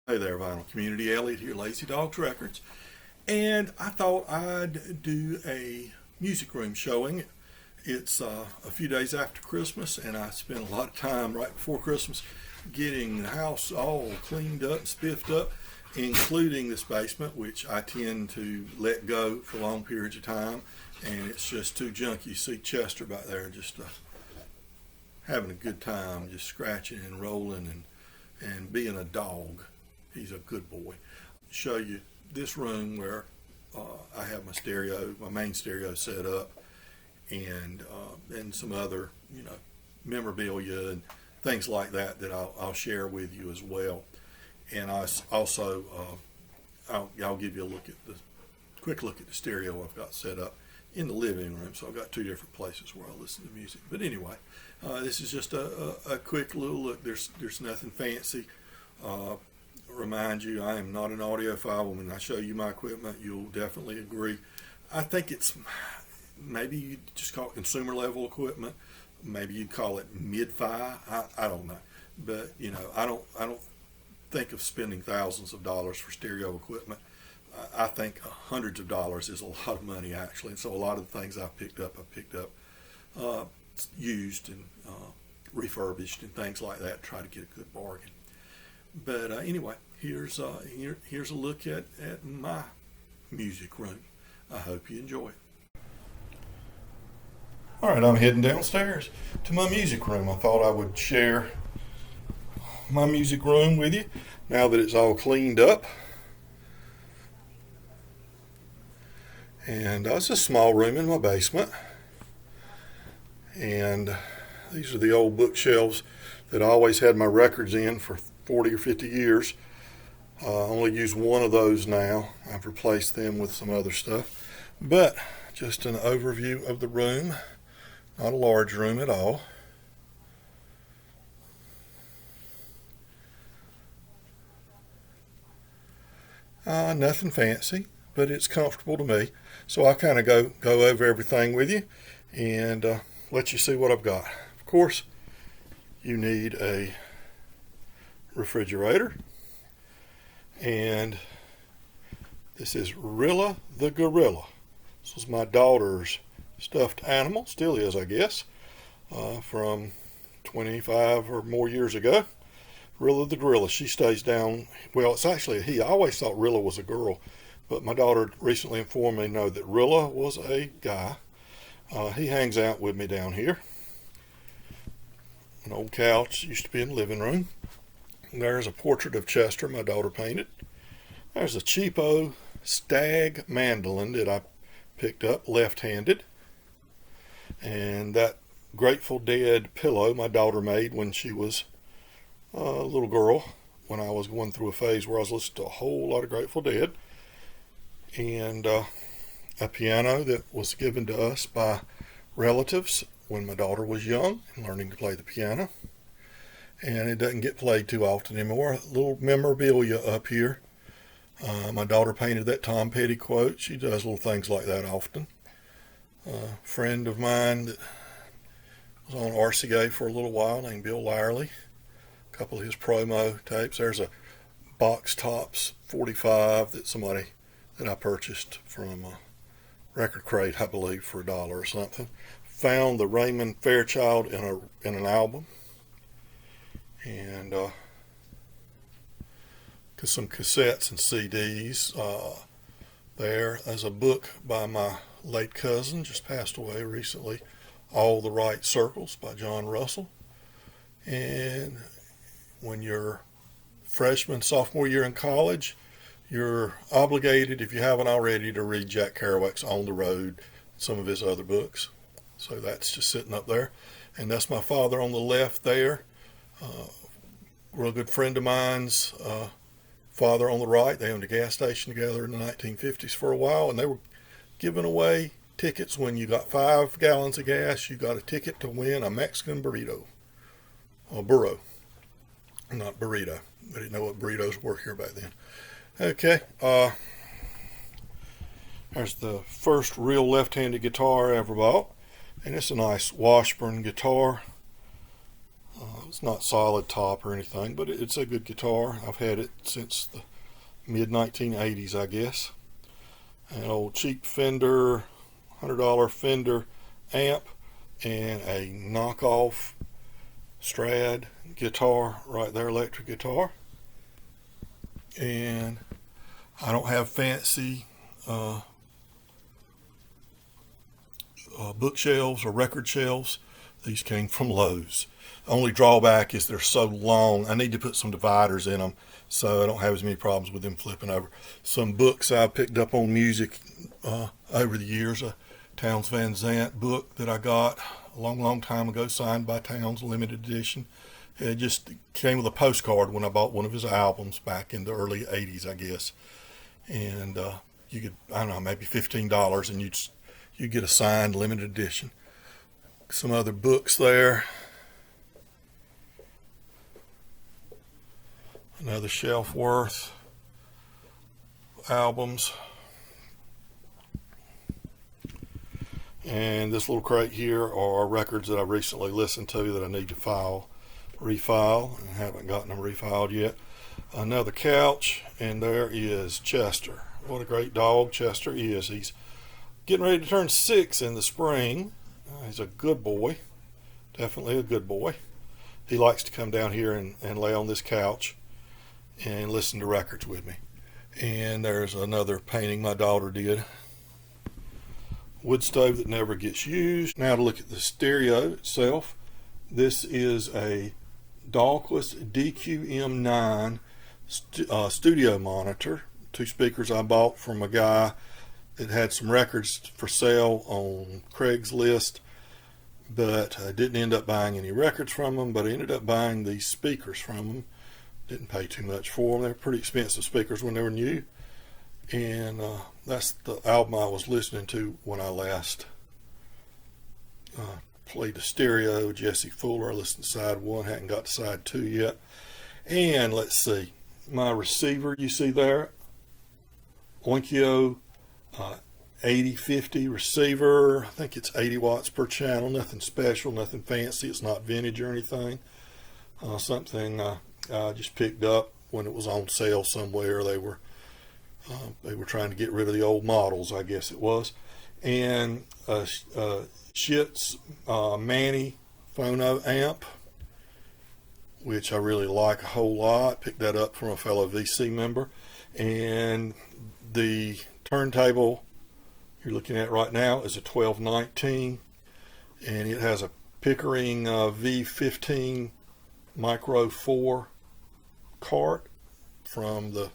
Hey there, vinyl community. Elliot here, Lazy Dogs Records, and I thought I'd do a music room showing. It's a few days after Christmas, and I spent a lot of time right before Christmas getting the house all cleaned up and spiffed up, including this basement, which I tend to let go for long periods of time, and it's just too junky. You see Chester back there just having a good time, just scratching and rolling and being a dog. He's a good boy. Show you this room where I have my main stereo set up, and some other, memorabilia and things like that I'll share with you as well. And I also I'll give you a quick look at the stereo I've got set up in the living room. So I've got two different places where I listen to music. But anyway, this is just a quick little look. There's nothing fancy. Remind you, I am not an audiophile. When I show you my equipment, you'll definitely agree. I think it's maybe you just call it consumer level equipment. Maybe you'd call it mid-fi. I don't know, but I don't think of spending thousands of dollars for stereo equipment. I think hundreds of dollars is a lot of money actually, and so a lot of the things I picked up used and refurbished and things like that. Try to get a good bargain. But anyway, here's a look at my music room. I hope you enjoy it. All right, I'm heading downstairs to my music room. I thought I would share my music room with you now that it's all cleaned up. And it's a small room in my basement. And these are the old bookshelves that I always had my records in for 40 or 50 years. I only use one of those now. I've replaced them with some other stuff. But just an overview of the room. Not a large room at all. Nothing fancy, but it's comfortable to me. So I'll kind of go over everything with you and let you see what I've got. Of course, you need a refrigerator, and this is Rilla the gorilla. This was my daughter's stuffed animal, still is I guess, from 25 or more years ago. Rilla the gorilla. She stays down, well, it's actually a he. I always thought Rilla was a girl, but my daughter recently informed me that Rilla was a guy. He hangs out with me down here. An old couch used to be in the living room. There's a portrait of Chester my daughter painted. There's a cheapo stag mandolin that I picked up left-handed. And that Grateful Dead pillow my daughter made when she was a little girl, when I was going through a phase where I was listening to a whole lot of Grateful Dead. And a piano that was given to us by relatives when my daughter was young and learning to play the piano. And it doesn't get played too often anymore. A little memorabilia up here. My daughter painted that Tom Petty quote. She does little things like that often. A friend of mine that was on RCA for a little while named Bill Lyerly. A couple of his promo tapes. There's a Box Tops 45 that I purchased from a Record Crate, I believe, for $1 or something. Found the Raymond Fairchild in an album. And some cassettes and CDs. There's a book by my late cousin, just passed away recently, All the Right Circles by John Russell. And when you're freshman, sophomore year in college, you're obligated, if you haven't already, to read Jack Kerouac's On the Road, some of his other books. So that's just sitting up there. And that's my father on the left there. Real good friend of mine's father on the right. They owned a gas station together in the 1950s for a while, and they were giving away tickets. When you got 5 gallons of gas, you got a ticket to win a Mexican burrito. A burro, not burrito. I didn't know what burritos were here back then. Okay, there's the first real left-handed guitar I ever bought, and it's a nice Washburn guitar. It's not solid top or anything, but it's a good guitar. I've had it since the mid-1980s, I guess. An old cheap Fender, $100 Fender amp, and a knockoff Strad guitar right there, electric guitar. And I don't have fancy bookshelves or record shelves. These came from Lowe's. The only drawback is they're so long. I need to put some dividers in them so I don't have as many problems with them flipping over. Some books I picked up on music over the years. A Townes Van Zandt book that I got a long time ago, signed by Townes, limited edition. It just came with a postcard when I bought one of his albums back in the early 80s, I guess. And you could, I don't know, maybe $15, and you'd get a signed limited edition. Some other books there. Another shelf worth. Albums. And this little crate here are records that I recently listened to that I need to refile, and haven't gotten them refiled yet. Another couch, and there is Chester. What a great dog Chester is. He's getting ready to turn 6 in the spring. He's a good boy, definitely a good boy. He likes to come down here and lay on this couch and listen to records with me. And there's another painting my daughter did. Wood stove that never gets used. Now to look at the stereo itself. This is a Dawg's DQM9 studio monitor. 2 speakers I bought from a guy that had some records for sale on Craigslist, but I didn't end up buying any records from him, but I ended up buying these speakers from him. Didn't pay too much for them. They're pretty expensive speakers when they were new. And that's the album I was listening to when I last played the stereo. Jesse Fuller. I listened to side 1, hadn't got to side 2 yet. And let's see, my receiver you see there, Onkyo 8050 receiver. I think it's 80 watts per channel. Nothing special, nothing fancy. It's not vintage or anything. Something I just picked up when it was on sale somewhere. They were trying to get rid of the old models, I guess it was. And Shit's Manny phono amp, which I really like a whole lot. Picked that up from a fellow VC member. And the turntable you're looking at right now is a 1219, and it has a Pickering V15 Micro 4 cart from the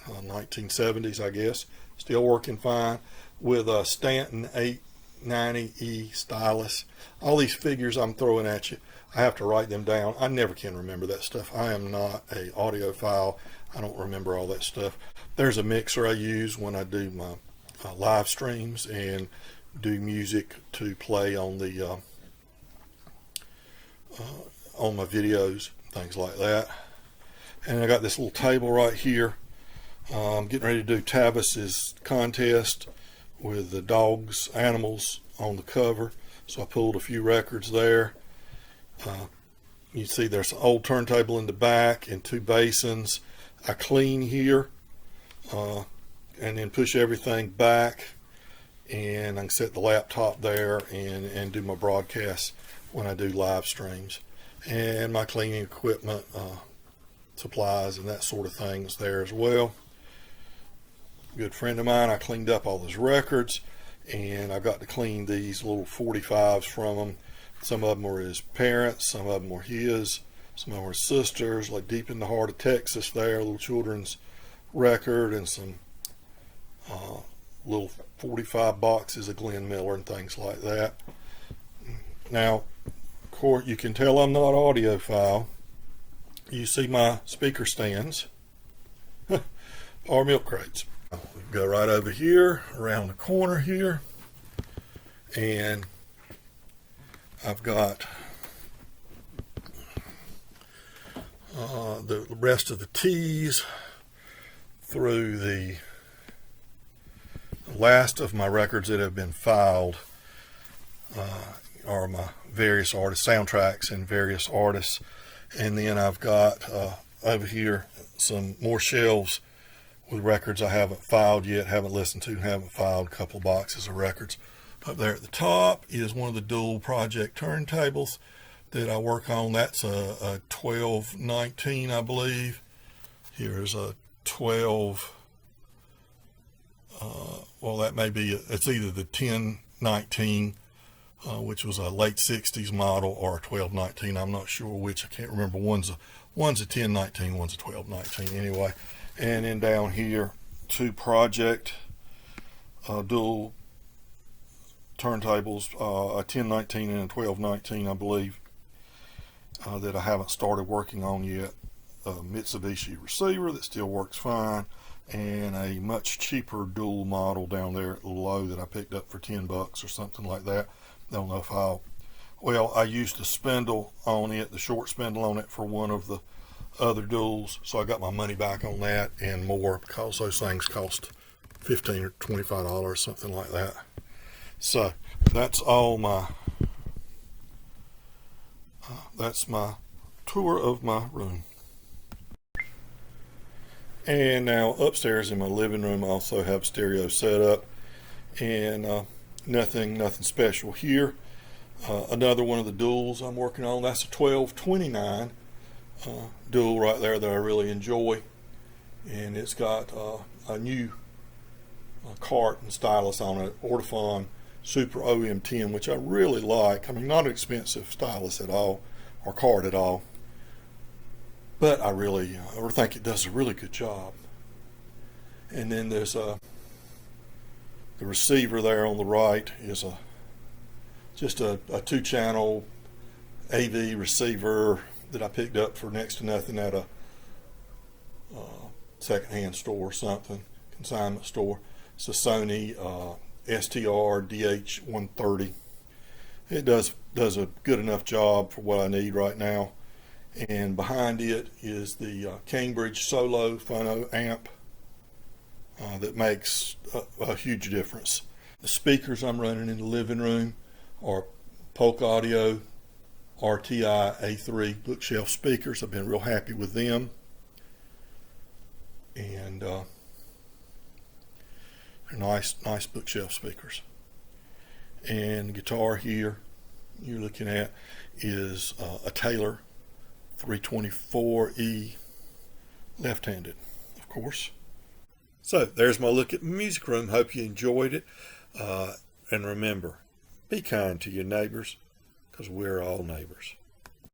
1970s, I guess. Still working fine, with a Stanton 890E stylus. All these figures I'm throwing at you, I have to write them down. I never can remember that stuff. I am not a audiophile. I don't remember all that stuff. There's a mixer I use when I do my live streams and do music to play on the on my videos, things like that. And I got this little table right here. I'm getting ready to do Tavis's contest with the Dawg's animals on the cover, so I pulled a few records there. You see there's an old turntable in the back and 2 basins. I clean here and then push everything back, and I can set the laptop there and do my broadcasts when I do live streams. And my cleaning equipment, supplies and that sort of thing is there as well. Good friend of mine, I cleaned up all his records, and I got to clean these little 45s from him. Some of them were his parents, some of them were his, some of them were his sisters, like Deep in the Heart of Texas there, a little children's record, and some little 45 boxes of Glenn Miller and things like that. Now, of course, you can tell I'm not audiophile. You see my speaker stands or milk crates. Go right over here, around the corner here, and I've got the rest of the teas through the last of my records that have been filed. are my various artist soundtracks and various artists. And then I've got over here some more shelves with records I haven't filed yet, haven't listened to, haven't filed, a couple boxes of records. Up there at the top is one of the dual project turntables that I work on. That's a 1219, I believe. Here's a 12, well, that may be, it's either the 1019, which was a late 60s model, or a 1219. I'm not sure which. I can't remember. One's a 1019, one's a 1219 anyway. And then down here, two project dual turntables, a 1019 and a 1219, I believe, that I haven't started working on yet. A Mitsubishi receiver that still works fine, and a much cheaper dual model down there at low that I picked up for $10 or something like that. Don't know if I used the spindle on it, the short spindle on it, for one of the other duals, so I got my money back on that and more, because those things cost $15 or $25, something like that. So that's all my that's my tour of my room. And now upstairs in my living room, I also have stereo set up, and nothing special here. Another one of the duals I'm working on, that's a 1229 dual right there that I really enjoy, and it's got a new cart and stylus on it, Ortofon Super OM10, which I really like. I mean, not an expensive stylus at all, or cart at all, but I think it does a really good job. And then there's the receiver there on the right is just a 2-channel AV receiver that I picked up for next to nothing at a secondhand store or something, consignment store. It's a Sony STR DH130. It does a good enough job for what I need right now. And behind it is the Cambridge Solo Phono amp that makes a huge difference. The speakers I'm running in the living room are Polk Audio RTI A3 bookshelf speakers. I've been real happy with them. And they're nice bookshelf speakers. And the guitar here you're looking at is a Taylor 324E, left-handed, of course. So there's my look at my music room. Hope you enjoyed it. And remember, be kind to your neighbors, because we're all neighbors.